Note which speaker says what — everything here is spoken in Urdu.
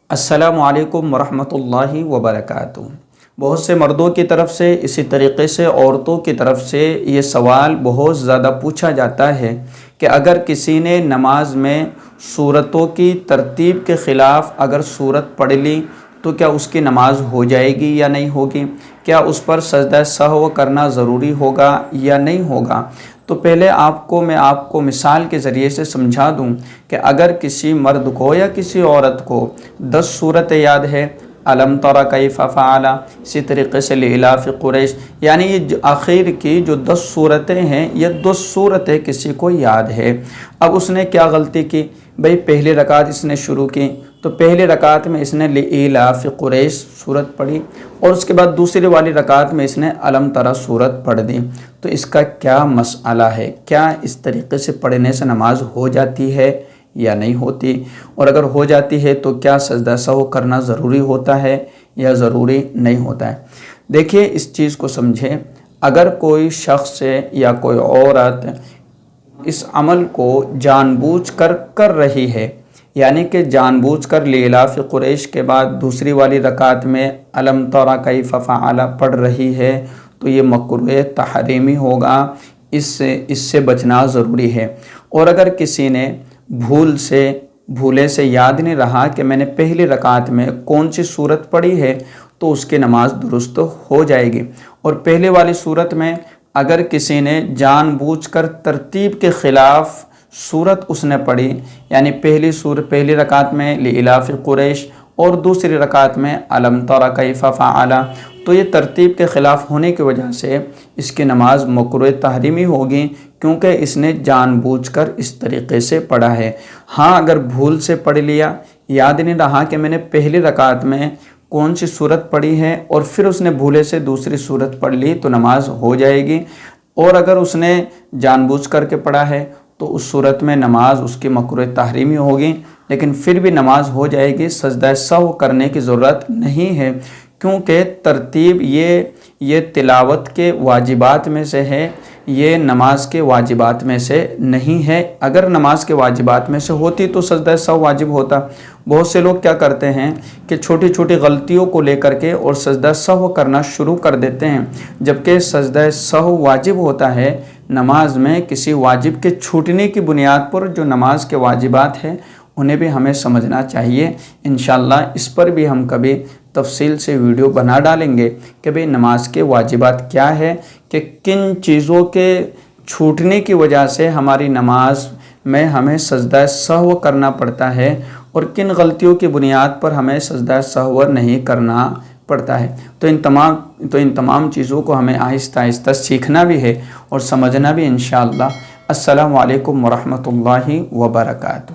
Speaker 1: السلام علیکم ورحمۃ اللہ وبرکاتہ۔ بہت سے مردوں کی طرف سے اسی طریقے سے عورتوں کی طرف سے یہ سوال بہت زیادہ پوچھا جاتا ہے کہ اگر کسی نے نماز میں سورتوں کی ترتیب کے خلاف اگر سورت پڑھ لی تو کیا اس کی نماز ہو جائے گی یا نہیں ہوگی؟ کیا اس پر سجدہ سہو کرنا ضروری ہوگا یا نہیں ہوگا؟ تو پہلے میں آپ کو مثال کے ذریعے سے سمجھا دوں کہ اگر کسی مرد کو یا کسی عورت کو 10 سورت یاد ہے، الم تر کیف فعل، اسی طریقے سے لإلاف قریش، یعنی یہ آخر کی جو 10 صورتیں ہیں، یہ 10 صورتیں کسی کو یاد ہے۔ اب اس نے کیا غلطی کی؟ بھئی پہلی رکعت اس نے شروع کی تو پہلی رکعت میں اس نے لإلاف قریش سورت پڑھی اور اس کے بعد دوسری والی رکعت میں اس نے الم تر سورت پڑھ دی، تو اس کا کیا مسئلہ ہے؟ کیا اس طریقے سے پڑھنے سے نماز ہو جاتی ہے یا نہیں ہوتی؟ اور اگر ہو جاتی ہے تو کیا سجدہ سہو کرنا ضروری ہوتا ہے یا ضروری نہیں ہوتا ہے؟ دیکھیے اس چیز کو سمجھیں، اگر کوئی شخص یا کوئی عورت اس عمل کو جان بوجھ کر رہی ہے، یعنی کہ جان بوجھ کر لإلاف قریش کے بعد دوسری والی رکعت میں الم تر کیف فعل پڑھ رہی ہے تو یہ مکروہ تحریمی ہوگا، اس سے بچنا ضروری ہے۔ اور اگر کسی نے بھولے سے یاد نہیں رہا کہ میں نے پہلی رکعت میں کون سی سورت پڑھی ہے تو اس کی نماز درست ہو جائے گی۔ اور پہلے والی سورت میں اگر کسی نے جان بوجھ کر ترتیب کے خلاف سورت اس نے پڑھی، یعنی پہلی رکعت میں لإلاف قریش اور دوسری رکعت میں الم تر کیف فعل، تو یہ ترتیب کے خلاف ہونے کی وجہ سے اس کی نماز مکروہ تحریمی ہوگی، کیونکہ اس نے جان بوجھ کر اس طریقے سے پڑھا ہے۔ ہاں اگر بھول سے پڑھ لیا، یاد نہیں رہا کہ میں نے پہلی رکعت میں کون سی سورت پڑھی ہے اور پھر اس نے بھولے سے دوسری سورت پڑھ لی تو نماز ہو جائے گی۔ اور اگر اس نے جان بوجھ کر کے پڑھا ہے تو اس صورت میں نماز اس کی مکروہ تحریمی ہوگی، لیکن پھر بھی نماز ہو جائے گی، سجدہ سہو کرنے کی ضرورت نہیں ہے، کیونکہ ترتیب یہ تلاوت کے واجبات میں سے ہے، یہ نماز کے واجبات میں سے نہیں ہے۔ اگر نماز کے واجبات میں سے ہوتی تو سجدہ سہو واجب ہوتا۔ بہت سے لوگ کیا کرتے ہیں کہ چھوٹی چھوٹی غلطیوں کو لے کر کے اور سجدہ سہو کرنا شروع کر دیتے ہیں، جبکہ سجدہ سہو واجب ہوتا ہے نماز میں۔ کسی واجب کے چھوٹنے کی بنیاد پر جو نماز کے واجبات ہیں انہیں بھی ہمیں سمجھنا چاہیے۔ انشاءاللہ اس پر بھی ہم کبھی تفصیل سے ویڈیو بنا ڈالیں گے کہ بھئی نماز کے واجبات کیا ہے، کہ کن چیزوں کے چھوٹنے کی وجہ سے ہماری نماز میں ہمیں سجدہ سہو کرنا پڑتا ہے اور کن غلطیوں کی بنیاد پر ہمیں سجدہ سہو نہیں کرنا پڑتا ہے۔ تو ان تمام چیزوں کو ہمیں آہستہ آہستہ سیکھنا بھی ہے اور سمجھنا بھی انشاءاللہ۔ السلام علیکم ورحمۃ اللہ وبرکاتہ۔